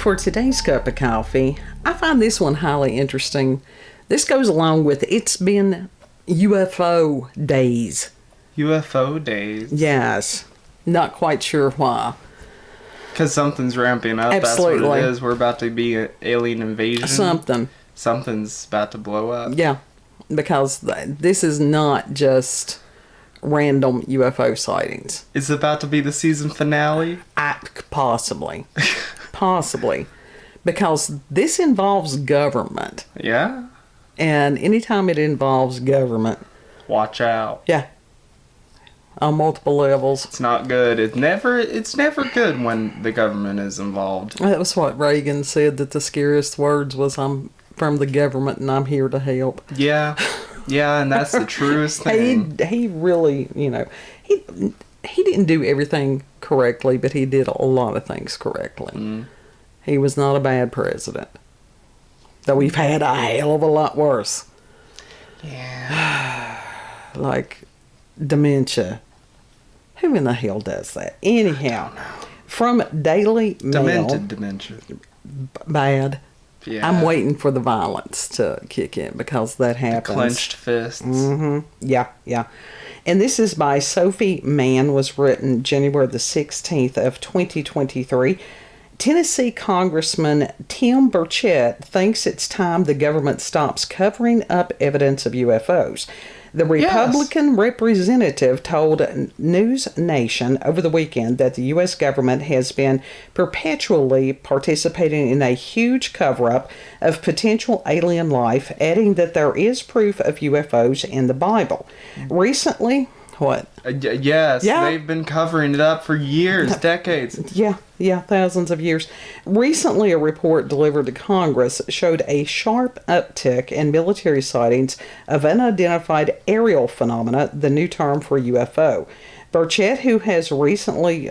For today's cup of coffee, I find this one highly interesting. This goes along with it's been UFO days. UFO days? Yes. Not quite sure why. Because something's ramping up. Absolutely. That's what it is. We're about to be an alien invasion. Something's about to blow up. Yeah. Because this is not just random UFO sightings. Is it about to be the season finale? Possibly. Possibly. Because this involves government. Yeah? And anytime it involves government... Watch out. Yeah. On multiple levels. It's not good. It's never good when the government is involved. That was what Reagan said, that the scariest words was, "I'm from the government and I'm here to help." Yeah. Yeah, and that's the truest thing. He really, he didn't do everything correctly, but he did a lot of things correctly. Mm. He was not a bad president. Though we've had a hell of a lot worse. Yeah. Like dementia. Who in the hell does that? Anyhow, from Dail Mail. Demented dementia. Bad. Yeah. I'm waiting for the violence to kick in because that happens. The clenched fists. Mm-hmm. Yeah, yeah. And this is by SOPHIE, MANN, was written January the 16th of 2023. Tennessee Congressman Tim Burchett thinks it's time the government stops covering up evidence of UFOs. The Republican representative told News Nation over the weekend that the U.S. government has been perpetually participating in a huge cover-up of potential alien life, adding that there is proof of UFOs in the Bible. Recently, what? Yes, yeah. They've been covering it up for years, decades. Yeah, thousands of years. Recently, a report delivered to Congress showed a sharp uptick in military sightings of unidentified aerial phenomena, the new term for UFO. Burchett, who has recently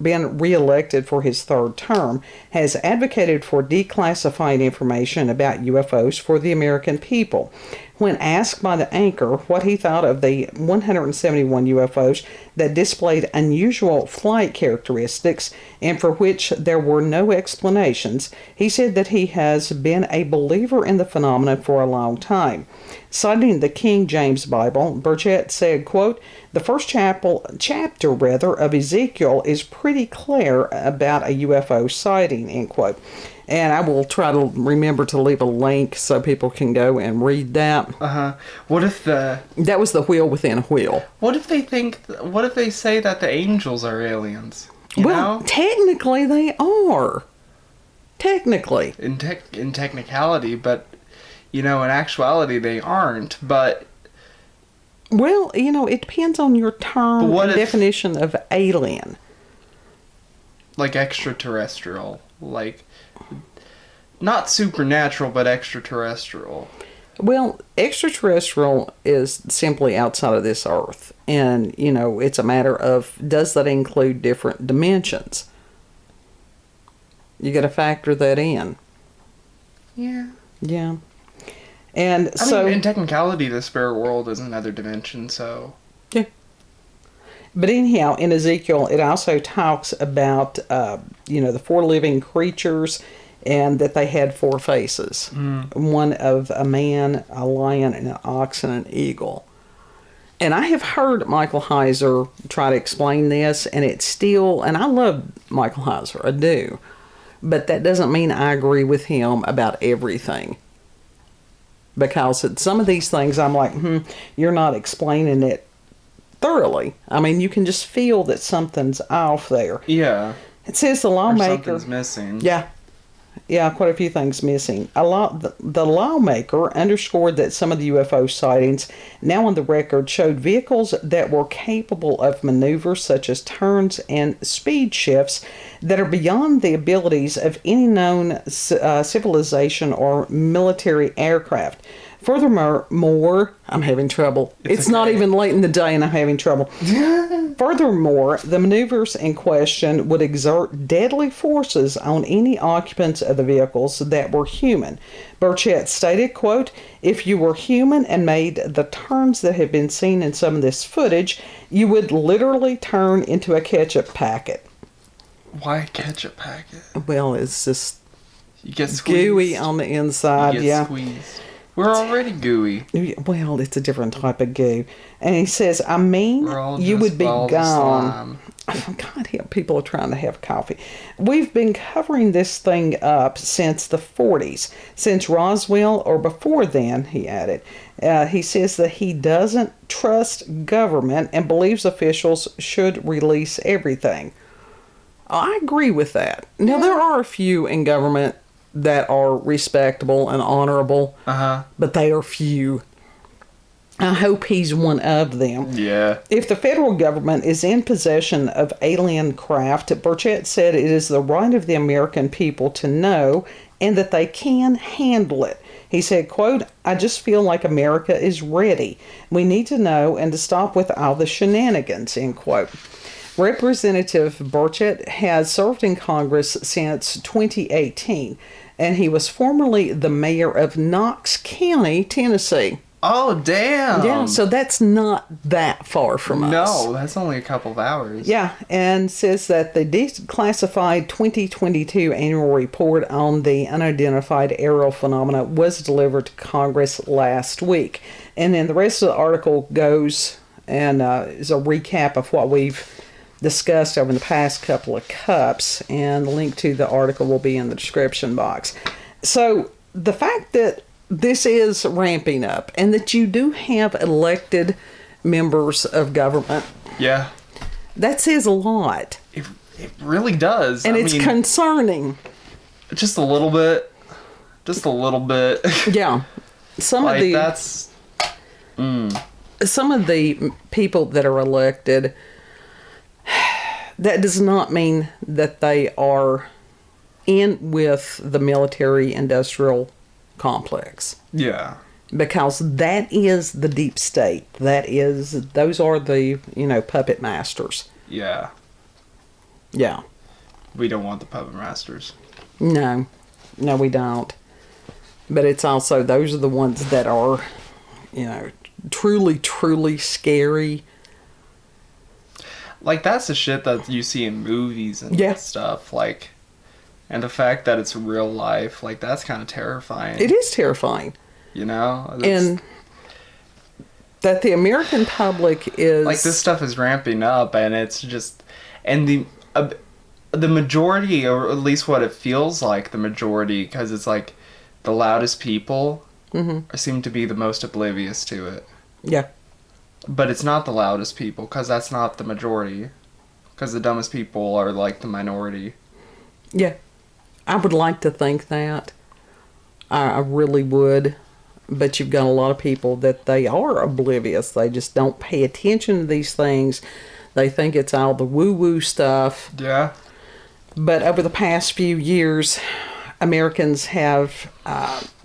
been reelected for his third term, has advocated for declassifying information about UFOs for the American people. When asked by the anchor what he thought of the 171 UFOs that displayed unusual flight characteristics and for which there were no explanations, he said that he has been a believer in the phenomenon for a long time. Citing the King James Bible, Burchett said, quote, "The first chapter of Ezekiel is pretty clear about a UFO sighting," end quote. And I will try to remember to leave a link so people can go and read that. What if that was the wheel within a wheel? What if they say that the angels are aliens? Well, technically they are. Technically. In technicality, but in actuality they aren't. But well, it depends on your term and definition of alien. Like extraterrestrial, like not supernatural, but extraterrestrial. Well, extraterrestrial is simply outside of this earth. And, it's a matter of, does that include different dimensions? You got to factor that in. Yeah. Yeah. And I mean, in technicality, the spirit world is another dimension, so... Yeah. But anyhow, in Ezekiel, it also talks about, the four living creatures, and that they had four faces. One of a man, a lion, and an ox, and an eagle. And I have heard Michael Heiser try to explain this, and it's still, and I love Michael Heiser, I do. But that doesn't mean I agree with him about everything. Because some of these things, I'm like, you're not explaining it thoroughly. I mean, you can just feel that something's off there. Yeah. It says the lawmaker... Or something's missing. Yeah, quite a few things missing. The lawmaker underscored that some of the UFO sightings, now on the record, showed vehicles that were capable of maneuvers such as turns and speed shifts that are beyond the abilities of any known civilization or military aircraft. Furthermore, I'm having trouble. It's not even late in the day and I'm having trouble. Furthermore, the maneuvers in question would exert deadly forces on any occupants of the vehicles that were human. Burchett stated, quote, "If you were human and made the turns that have been seen in some of this footage, you would literally turn into a ketchup packet." Why a ketchup packet? Well, it's just You get squeezed. gooey on the inside. You get squeezed. We're already gooey. Well, it's a different type of goo. And he says, I mean, you would be balls of gone. slime. God help, people are trying to have coffee. We've been covering this thing up since the 40s, since Roswell, or before then, he added. He says that he doesn't trust government and believes officials should release everything. I agree with that. Now, there are a few in government that are respectable and honorable, but they are few. I hope he's one of them. Yeah. If the federal government is in possession of alien craft, Burchett said it is the right of the American people to know and that they can handle it. He said, quote, I just feel like America is ready. We need to know and to stop with all the shenanigans, end quote. Representative Burchett has served in Congress since 2018, and he was formerly the mayor of Knox County, Tennessee. Oh, damn. Yeah, so that's not that far from us. No, that's only a couple of hours. Yeah, and says that the declassified 2022 annual report on the unidentified aerial phenomena was delivered to Congress last week. And then the rest of the article goes and is a recap of what we've discussed over the past couple of cups, and the link to the article will be in the description box. So the fact that this is ramping up and that you do have elected members of government, Yeah. that says a lot. It really does. And it's concerning. Just a little bit. Just a little bit. Yeah. Some of the people that are elected, that does not mean that they are in with the military industrial complex. Yeah. Because that is the deep state. Those are the, puppet masters. Yeah. Yeah. We don't want the puppet masters. No, we don't. But it's also, those are the ones that are, truly, truly scary. Like, that's the shit that you see in movies and stuff. Like, and the fact that it's real life, like, that's kind of terrifying. It is terrifying. And that the American public is... Like, this stuff is ramping up, and it's just... And the majority, or at least what it feels like, the majority, because it's like the loudest people seem to be the most oblivious to it. Yeah. But it's not the loudest people, because that's not the majority. Because the dumbest people are, like, the minority. Yeah. I would like to think that. I really would. But you've got a lot of people that they are oblivious. They just don't pay attention to these things. They think it's all the woo-woo stuff. Yeah. But over the past few years, Americans have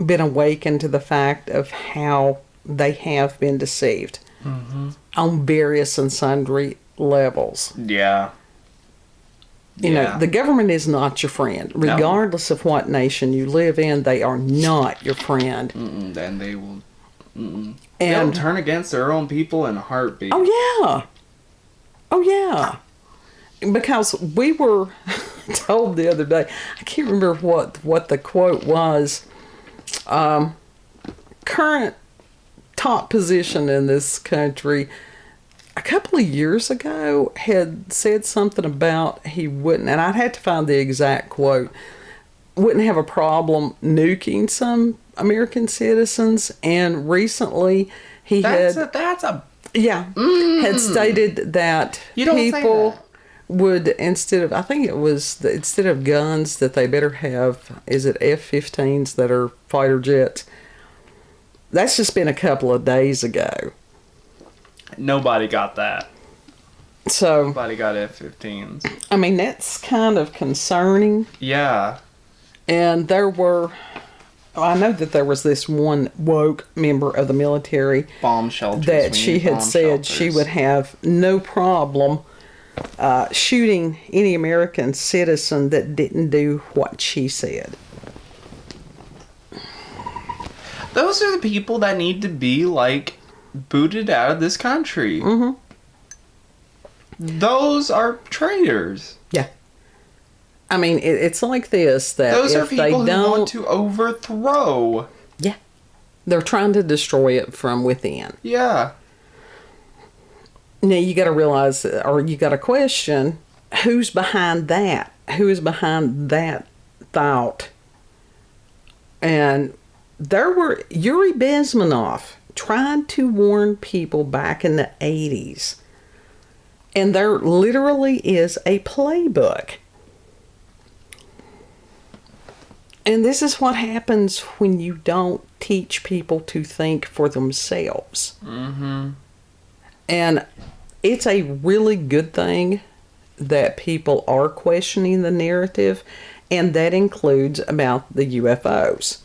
been awakened to the fact of how they have been deceived. On various and sundry levels. Yeah. You know, the government is not your friend. Regardless of what nation you live in, they are not your friend. And they will... And they'll turn against their own people in a heartbeat. Oh, yeah. Because we were told the other day, I can't remember what the quote was. Current top position in this country a couple of years ago had said something about he wouldn't, and I'd have to find the exact quote, wouldn't have a problem nuking some American citizens, and recently he had stated that people would, instead of guns, that they better have, is it F-15s that are fighter jets? That's just been a couple of days ago. Nobody got that. So nobody got F-15s. I mean, that's kind of concerning. Yeah. And I know that there was this one woke member of the military bomb shelters that she had said she would have no problem shooting any American citizen that didn't do what she said. Those are the people that need to be, like, booted out of this country. Mm-hmm. Those are traitors. Yeah. I mean, it's like this, that Those are if they people who don't... want to overthrow. Yeah. They're trying to destroy it from within. Yeah. Now, you got to realize, or you got to question, who's behind that? Who is behind that thought? And there were... Yuri Bezmenov tried to warn people back in the 80s. And there literally is a playbook. And this is what happens when you don't teach people to think for themselves. Mm-hmm. And it's a really good thing that people are questioning the narrative, and that includes about the UFOs.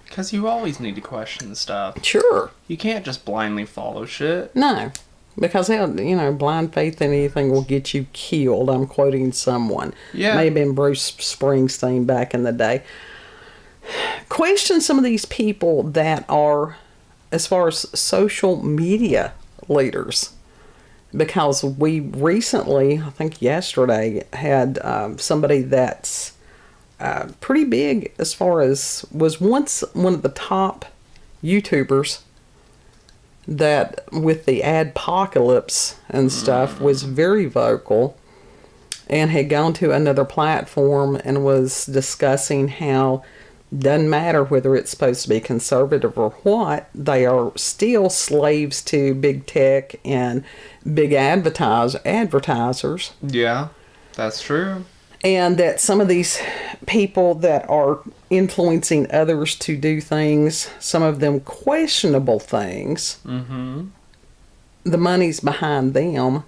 Because you always need to question the stuff. Sure. You can't just blindly follow shit. No. Because, blind faith in anything will get you killed. I'm quoting someone. Yeah. May have been Bruce Springsteen back in the day. Question some of these people that are, as far as social media leaders. Because we recently, I think yesterday, had somebody that's pretty big as far as, was once one of the top YouTubers that with the adpocalypse and stuff was very vocal, and had gone to another platform and was discussing how doesn't matter whether it's supposed to be conservative or what, they are still slaves to big tech and big advertisers. Yeah, that's true. And that some of these people that are influencing others to do things, some of them questionable things, Mm-hmm. the money's behind them.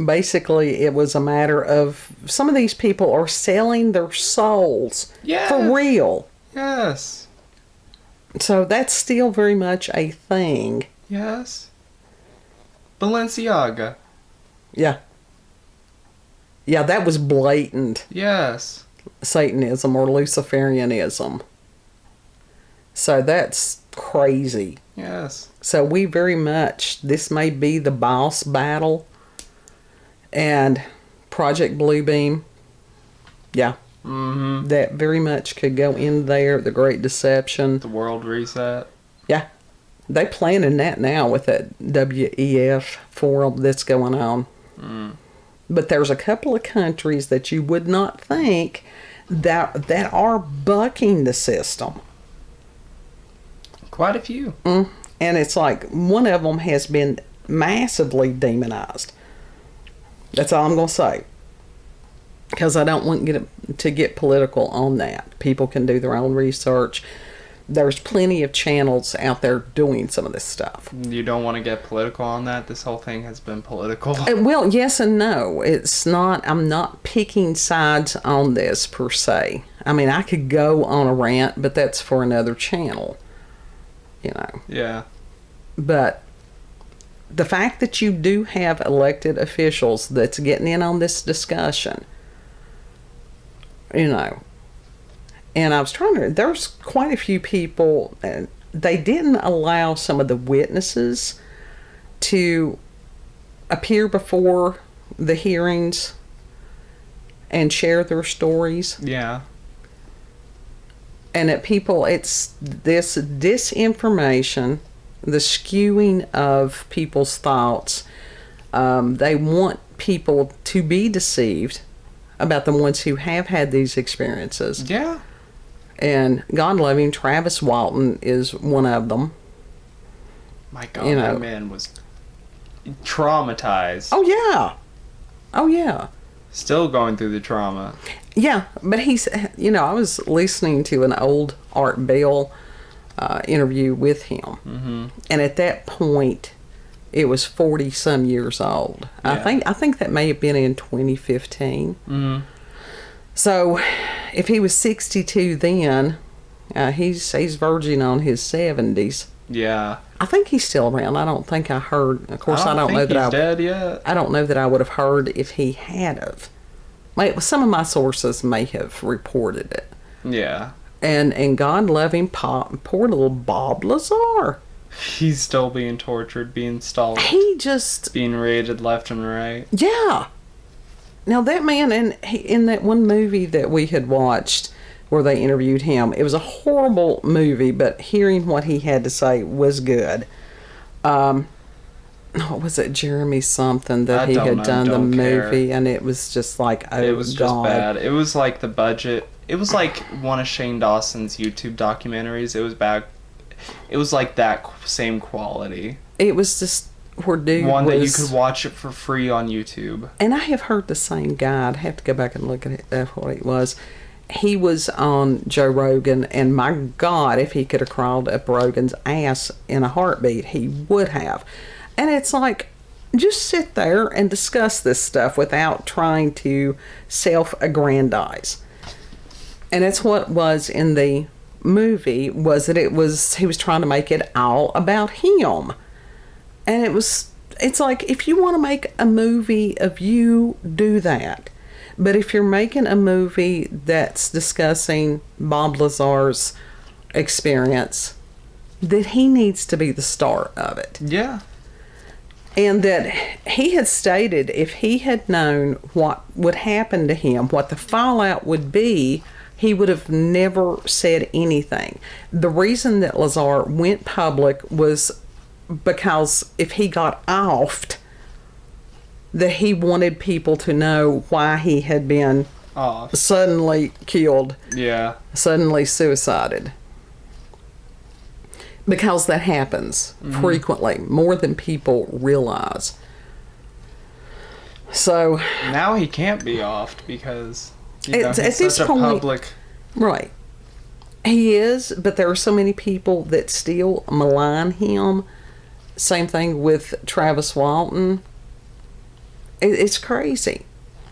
Basically, it was a matter of some of these people are selling their souls for real. Yes. So that's still very much a thing. Yes. Balenciaga. Yeah. Yeah, that was blatant Yes. Satanism or Luciferianism. So that's crazy. Yes. So we very much, this may be the boss battle. And Project Bluebeam, yeah, Mm-hmm. that very much could go in there. The Great Deception. The world reset. Yeah, they planning that now with that WEF forum that's going on. Mm. But there's a couple of countries that you would not think that are bucking the system. Quite a few. And it's like one of them has been massively demonized. That's all I'm going to say. Because I don't want to get political on that. People can do their own research. There's plenty of channels out there doing some of this stuff. You don't want to get political on that? This whole thing has been political. Well, yes and no. It's not, I'm not picking sides on this per se. I mean, I could go on a rant, but that's for another channel. Yeah. But the fact that you do have elected officials that's getting in on this discussion, and I was trying to, there's quite a few people, and they didn't allow some of the witnesses to appear before the hearings and share their stories. Yeah. And that people, it's this disinformation, the skewing of people's thoughts. They want people to be deceived about the ones who have had these experiences. Yeah. And God love him, Travis Walton is one of them. My God, that man was traumatized. Oh, yeah. Oh, yeah. Still going through the trauma. Yeah, but he's, I was listening to an old Art Bell interview with him. Mm-hmm. And at that point, it was 40 some years old. Yeah. I think that may have been in 2015. Mm-hmm. So if he was 62 then, he's verging on his 70s. Yeah. I think he's still around. I don't think I heard. Of course, I don't know that he's dead yet. I don't know that I would have heard if he had of. Some of my sources may have reported it. Yeah. And God love him, poor little Bob Lazar. He's still being tortured, being stalled. He just... being raided left and right. Yeah. Now that man, in that one movie that we had watched where they interviewed him, it was a horrible movie, but hearing what he had to say was good. What was it, Jeremy something that he had done the movie, and it was just like, oh, it was God. just bad. It was like the budget. It was like one of Shane Dawson's YouTube documentaries. It was bad. It was like that same quality. It was just where dude one was, that you could watch it for free on YouTube. And I have heard the same guy. I'd have to go back and look at it, what it was. He was on Joe Rogan, and my God, if he could have crawled up Rogan's ass in a heartbeat, he would have. And it's like, just sit there and discuss this stuff without trying to self-aggrandize. And that's what was in the movie, was that he was trying to make it all about him. And it's like, if you want to make a movie of you, do that. But if you're making a movie that's discussing Bob Lazar's experience, that he needs to be the star of it. Yeah. And that he had stated if he had known what would happen to him, what the fallout would be, he would have never said anything. The reason that Lazar went public was because if he got offed, that he wanted people to know why he had been suddenly killed, suddenly suicided. Because that happens frequently, more than people realize. So now he can't be offed because at this point, public. Right. He is, but there are so many people that still malign him. Same thing with Travis Walton. It's crazy.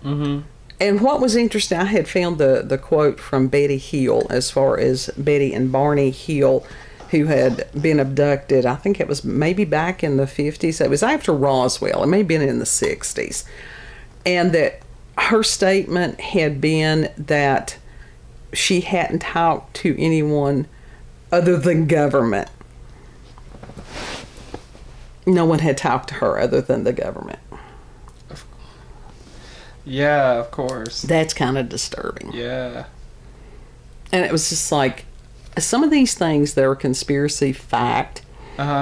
Mm-hmm. And what was interesting, I had found the quote from Betty Hill, as far as Betty and Barney Hill, who had been abducted. I think it was maybe back in the 50s. It was after Roswell. It may have been in the 60s. And that her statement had been that she hadn't talked to anyone other than government. No one had talked to her other than the government. Yeah, of course. That's kind of disturbing. Yeah. And it was just like, some of these things that are conspiracy fact,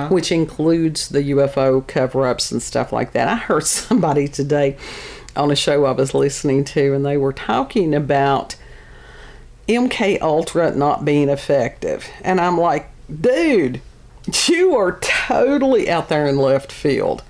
which includes the UFO cover-ups and stuff like that. I heard somebody today on a show I was listening to, and they were talking about MK Ultra not being effective. And I'm like, dude, you are totally out there in left field.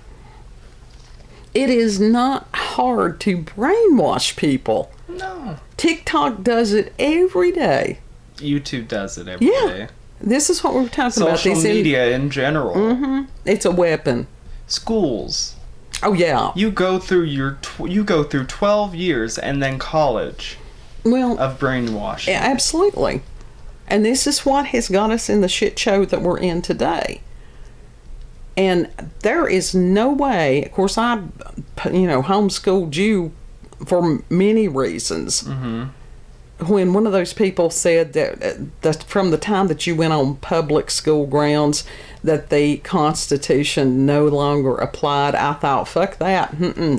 It is not hard to brainwash people. No. TikTok does it every day. YouTube does it every day. This is what we're talking about. Social media in general. Mm-hmm. It's a weapon. Schools. Oh yeah. You go through 12 years and then college. Of brainwashing. Absolutely. And this is what has got us in the shit show that we're in today. And there is no way, of course, I homeschooled you for many reasons. Mm-hmm. When one of those people said that from the time that you went on public school grounds that the Constitution no longer applied, I thought, fuck that,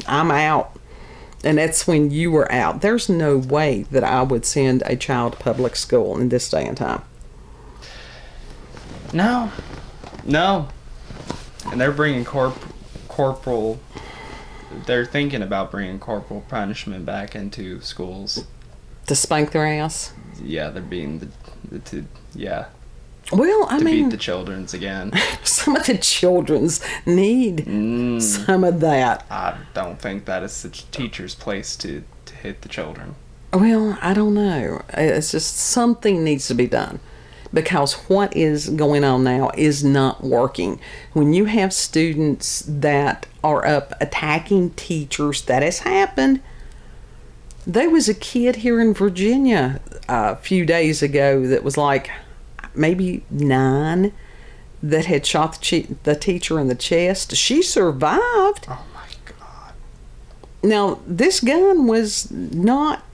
I'm out. And that's when you were out. There's no way that I would send a child to public school in this day and time. No. And they're bringing corporal... They're thinking about bringing corporal punishment back into schools. To spank their ass? Yeah, they're being yeah. Well, I mean... To beat the children's again. Some of the children's need some of that. I don't think that is the teacher's place to hit the children. Well, I don't know. It's just something needs to be done. Because what is going on now is not working. When you have students that are up attacking teachers, that has happened. There was a kid here in Virginia a few days ago that was like maybe 9 that had shot the teacher in the chest. She survived. Oh my God. Now, this gun was not,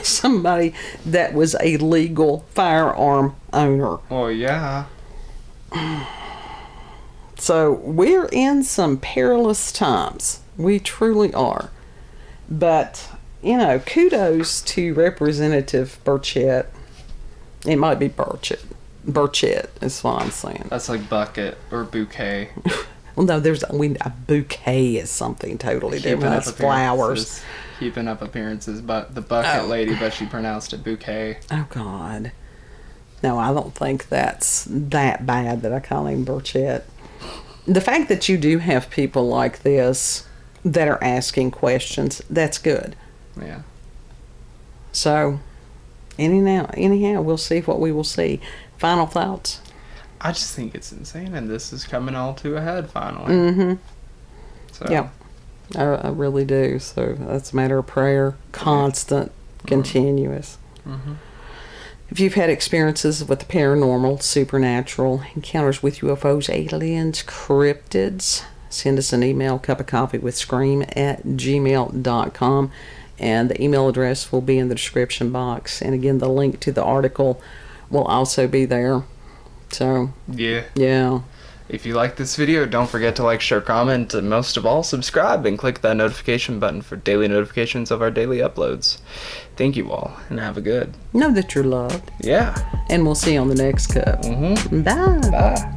somebody that was a legal firearm owner. Oh, yeah. So we're in some perilous times. We truly are. But, you know, kudos to Representative Burchett. It might be Burchett is what I'm saying. That's like bucket or bouquet. Well, no, a bouquet is something totally different. That's flowers. Keeping up appearances, but the bucket lady, but she pronounced it bouquet. Oh, God. No, I don't think that's that bad that I call him Burchett. The fact that you do have people like this that are asking questions, that's good. Yeah. So, anyhow, we'll see what we will see. Final thoughts? I just think it's insane, and this is coming all to a head finally. Mm-hmm. So. Yeah, I really do. So that's a matter of prayer, constant, continuous. Mm-hmm. If you've had experiences with the paranormal, supernatural, encounters with UFOs, aliens, cryptids, send us an email, cupofcoffeewithscream@gmail.com. And the email address will be in the description box. And again, the link to the article will also be there. So, yeah. If you like this video, don't forget to like, share, comment, and most of all, subscribe and click that notification button for daily notifications of our daily uploads. Thank you all, and have a good. Know that you're loved. Yeah. And we'll see you on the next cup. Mm-hmm. Bye. Bye.